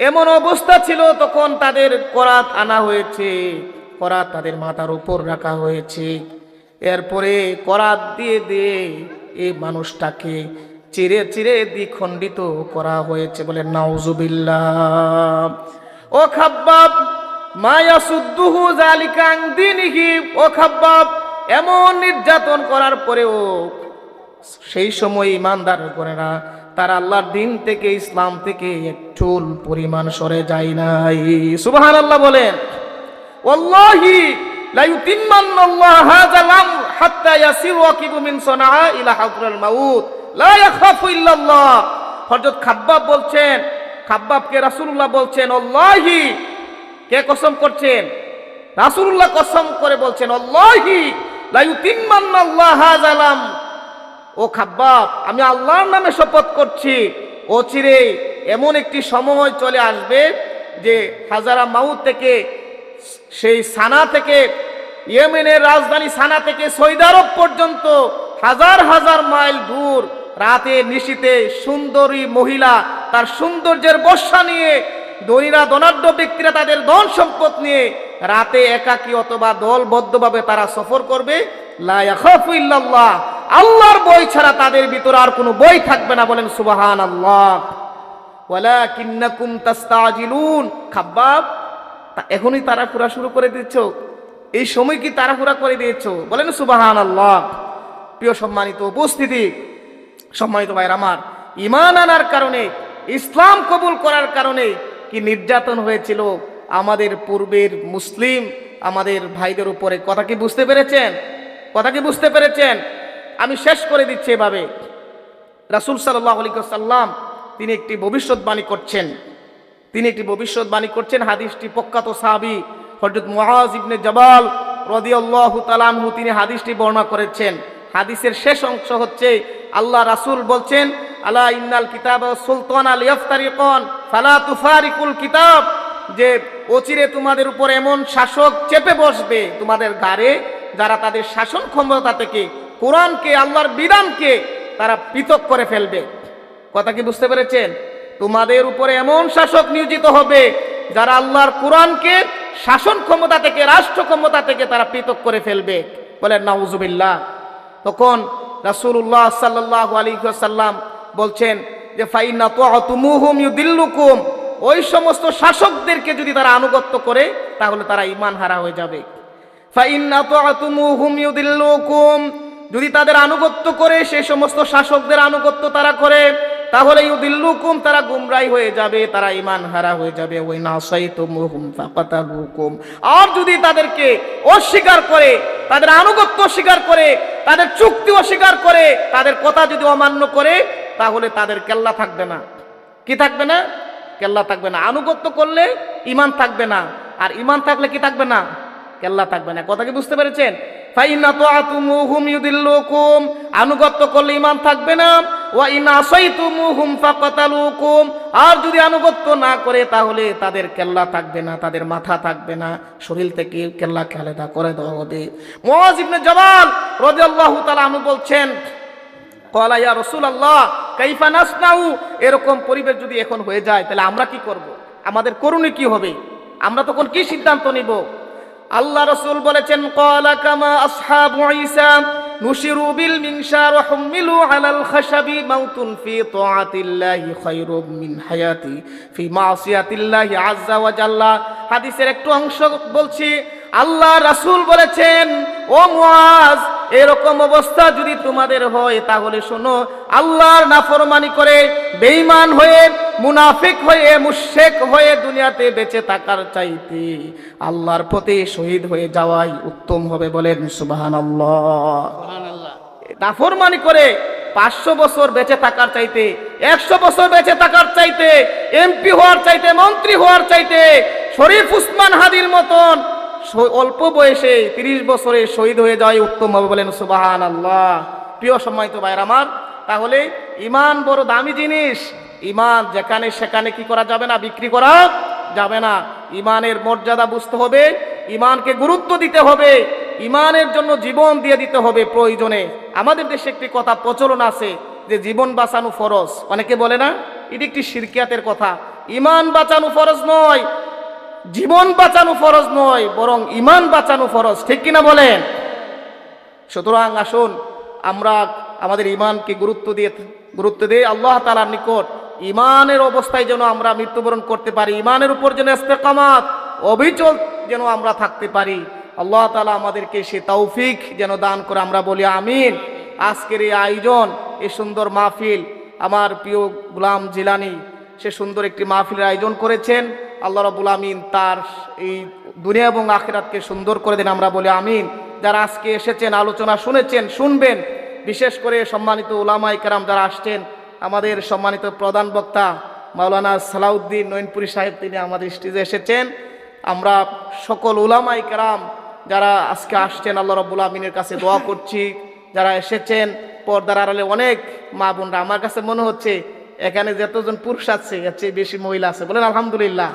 এমন অবস্থা ছিল, তখন তাদের করাত আনা হয়েছে, করাত তাদের মাথার উপর রাখা হয়েছে। এরপরে করাত দিয়ে দিয়ে এই মানুষটাকে চিরে চিরে দ্বিখণ্ডিত করা হয়েছে। বলে নাউজুবিল্লাহ। ও খাব্বাব মা ইয়াসুদ্দুহু যালিকা আন দীনিহি। ও খাব্বাব, এমন নির্যাতন করার পরেও সেই সময় ইমানদার করে না, তারা আল্লাহর দিন থেকে, ইসলাম থেকে একটু পরিমাণ সরে যায় নাই। সুবহানাল্লাহ বলেন। ওয়াল্লাহি লা ইউতিম্মান্নাল্লাহু হাযাল আমর হাত্তা ইয়াসিরু ওয়াকিবু মিন সানাআ ইলা হাদরাল মাউত লা ইয়াখাফু ইল্লাল্লাহ। হযরত খাব্বাব বলছেন, খাব্বাবকে রাসূলুল্লাহ বলছেন আল্লাহি, কে কসম করছেন? রাসূলুল্লাহ কসম করে বলছেন আল্লাহি লা ইউতিম্মান্নাল্লাহু হাযাল আমর। ও খাব্বাব, আমি আল্লাহর নামে শপথ করছি, অচিরে এমন একটি সময় চলে আসবে যে হাজারা মাউত থেকে, সেই সানা থেকে, ইয়েমেনের রাজধানী সানা থেকে সৌদি আরব পর্যন্ত হাজার হাজার মাইল দূর, রাতে নিশীতে সুন্দরী মহিলা তার সৌন্দর্যের বর্ষা নিয়ে, ধনীরা ধনাঢ্য ব্যক্তিরা তাদের ধন সম্পদ নিয়ে রাতে একাকী অথবা দলবদ্ধভাবে তারা সফর করবে। লা ইয়াখাফু ইল্লাল্লাহ, আল্লাহর বই ছাড়া তাদের ভিতরে আর কোনো বই থাকবে না। বলেন সুবহানাল্লাহ। ওয়ালাকিন্নাকুম তাস্তাজিলুন। খাব্বাব, এখনই তাড়াহুড়া শুরু করে দিচ্ছ? এই সময় কি তাড়াহুড়া করে দিয়েছ? বলেন সুবহানাল্লাহ। প্রিয় সম্মানিত উপস্থিতি, সম্মানিত ভাইরা আমার, ঈমান আনার কারণে, ইসলাম কবুল করার কারণে কি নির্যাতন হয়েছিল আমাদের পূর্বের মুসলিম আমাদের ভাইদের উপরে। কথা কি বুঝতে পেরেছেন? কথা কি বুঝতে পেরেছেন? আমি শেষ করে দিচ্ছি এভাবে। রাসূল সাল্লাল্লাহু আলাইহি ওয়াসাল্লাম তিনি একটি ভবিষ্যৎবাণী করছেন। তিনি একটি ভবিষ্যৎবাণী করছেন। হাদিসটি প্রখ্যাত সাহাবী হযরত মুআজ ইবনে জাবাল রাদিয়াল্লাহু তাআলা আনহু তিনি হাদিসটি বর্ণনা করেছেন। হাদিসের শেষ অংশ হচ্ছে আল্লাহ রাসূল বলছেন, আলা ইন্নাল কিতাবা সুলতানা লিয়াফতারিকুন ফালা তুফারিকুল কিতাব, যে অচিরে তোমাদের উপর এমন শাসক চেপে বসবে তোমাদের ঘাড়ে, যারা তাদের শাসন ক্ষমতা থেকে কোরআনকে, আল্লাহর বিধানকে তারা পৃথক করে ফেলবে। কথা কি বুঝতে পেরেছেন? তোমাদের উপরে এমন শাসক নিয়োজিত হবে যারা আল্লাহর কোরআনকে শাসন ক্ষমতা থেকে, রাষ্ট্র ক্ষমতা থেকে তারা পৃথক করে ফেলবে। বলেন নাউজুবিল্লাহ। তখন রাসূলুল্লাহ সাল্লাল্লাহু আলাইহি ওয়াসাল্লাম বলছেন যে ফাইন্না তুআতুমুহুম ইউদিল্লুকুম, ওই সমস্ত শাসকদেরকে যদি তারা আনুগত্য করে তাহলে তারা ঈমান হারা হয়ে যাবে। ফাইন্না তুআতুমুহুম ইউদিল্লুকুম, যদি তাদের আনুগত্য করে, সেই সমস্ত শাসকদের আনুগত্য তারা করে, তাহলে ইউদিল্লুকুম, তারা গুমরাই হয়ে যাবে, তারা ঈমান হারা হয়ে যাবে। ওয়া নাসাইতুমুহুম ফাকাতালুকুম, আর যদি তাদেরকে অস্বীকার করে, তাদের আনুগত্য অস্বীকার করে, তাদের চুক্তি অস্বীকার করে, তাদের কথা যদি অমান্য করে, তাহলে তাদের কেল্লা থাকবে না। কি থাকবে না? কেল্লা থাকবে না। আনুগত্য করলে ঈমান থাকবে না, আর ঈমান থাকলে কি থাকবে না? কেল্লা থাকবে না। কথা কি বুঝতে পেরেছেন? ফাইন্না তুআতুমুহুম ইউদিল্লুকুম, আনুগত্য করলে ঈমান থাকবে না। ওয়া ইন আসাইতুমুহুম ফাকাতালুকুম, আর যদি আনুগত্য না করে তাহলে তাদের কেল্লা থাকবে না, তাদের মাথা থাকবে না, শরীর থেকে কেল্লাকে আলাদা করে দেওয়া হবে। মুআজ ইবনে জাবাল রাদিয়াল্লাহু তাআলা আনহু বলছেন, ক্বালা ইয়া রাসূলুল্লাহ কাইফা নাসনাউ, এরকম পরিবেশ যদি এখন হয়ে যায় তাহলে আমরা কি করব? আমাদের করণীয় কি হবে? আমরা তখন কি সিদ্ধান্ত নিব? আল্লাহ রাসূল বলেছেন, ক্বালা কামা আসহাবু ঈসা নুশিরু বিল মিনশার ওয়া হুমিলু আলাল খাশাবি মাউতুন ফি তাআতিল্লাহি খায়রুম মিন হায়াতি ফি মাসিয়াতিল্লাহি আযজা ওয়া জাল্লা। হাদিসের একটু অংশ বলছি। আল্লাহ রাসূল বলেছেন, ও মুআজ, এরকম অবস্থা যদি তোমাদের হয় তাহলে শোনো, আল্লাহর নাফরমানি করে, বেঈমান হয়ে, মুনাফিক হয়ে, মুশরিক হয়ে দুনিয়াতে বেঁচে থাকার চাইতে আল্লাহর পথে শহীদ হয়ে যাওয়াই উত্তম হবে। বলেন সুবহানাল্লাহ। নাফরমানি করে 500 বছর বেঁচে থাকার চাইতে, 100 বছর বেঁচে থাকার চাইতে, এমপি হওয়ার চাইতে, মন্ত্রী হওয়ার চাইতে, শরীফ উসমান হাদির মতন অল্প বয়সে 30 বছরে শহীদ হয়ে যাওয়াই উত্তম হবে। বলেন সুবহানাল্লাহ। প্রিয় সম্মানিত ভাইরা আমার, তাহলে ঈমান বড় দামি জিনিস। ঈমান যেখানে সেখানে কি করা যাবে না? বিক্রি করা যাবে না। ঈমানের মর্যাদা বুঝতে হবে, ইমানকে গুরুত্ব দিতে হবে, ইমানের জন্য জীবন দিয়ে দিতে হবে প্রয়োজনে। আমাদের দেশে একটি কথা প্রচলন আছে যে জীবন বাঁচানো ফরজ, অনেকে বলে না, এটি একটি শিরকিয়াতের কথা। ইমান বাঁচানো ফরজ নয়, জীবন বাঁচানো ফরজ নয়, বরং ইমান বাঁচানো ফরজ, ঠিক কিনা বলেন? সুতরাং আসুন আমরা আমাদের ইমানকে গুরুত্ব দিয়ে আল্লাহ তাআলার নিকট ইমানের অবস্থায় যেন আমরা মৃত্যুবরণ করতে পারি, ইমানের উপর যেন ইস্তেকামাত অবিচল যেন আমরা থাকতে পারি। আল্লাহ তাআলা আমাদেরকে সে তৌফিক যেন দান করে, আমরা বলি আমিন। আজকের এই আয়োজন, এই সুন্দর মাহফিল, আমার প্রিয় গোলাম জিলানী সে সুন্দর একটি মাহফিলের আয়োজন করেছেন। আল্লাহ রাব্বুল আমিন তার এই দুনিয়া এবং আখিরাতকে সুন্দর করে দেন, আমরা বলি আমিন। যারা আজকে এসেছেন, আলোচনা শুনেছেন, শুনবেন, বিশেষ করে সম্মানিত উলামায়ে কেরাম যারা আসছেন, আমাদের সম্মানিত প্রধান বক্তা মাওলানা সালাউদ্দিন নয়নপুরি সাহেব, তিনি আমাদের স্টেজে এসেছেন। আমরা সকল উলামায়ে কেরাম যারা আজকে আসছেন, আল্লাহ রাব্বুল আমিনের কাছে দোয়া করছি। যারা এসেছেন পর্দার আড়ালে অনেক মা বোনরা, আমার কাছে মনে হচ্ছে এখানে যতজন পুরুষ আছে এর চেয়ে বেশি মহিলা আছে, বলেন আলহামদুলিল্লাহ।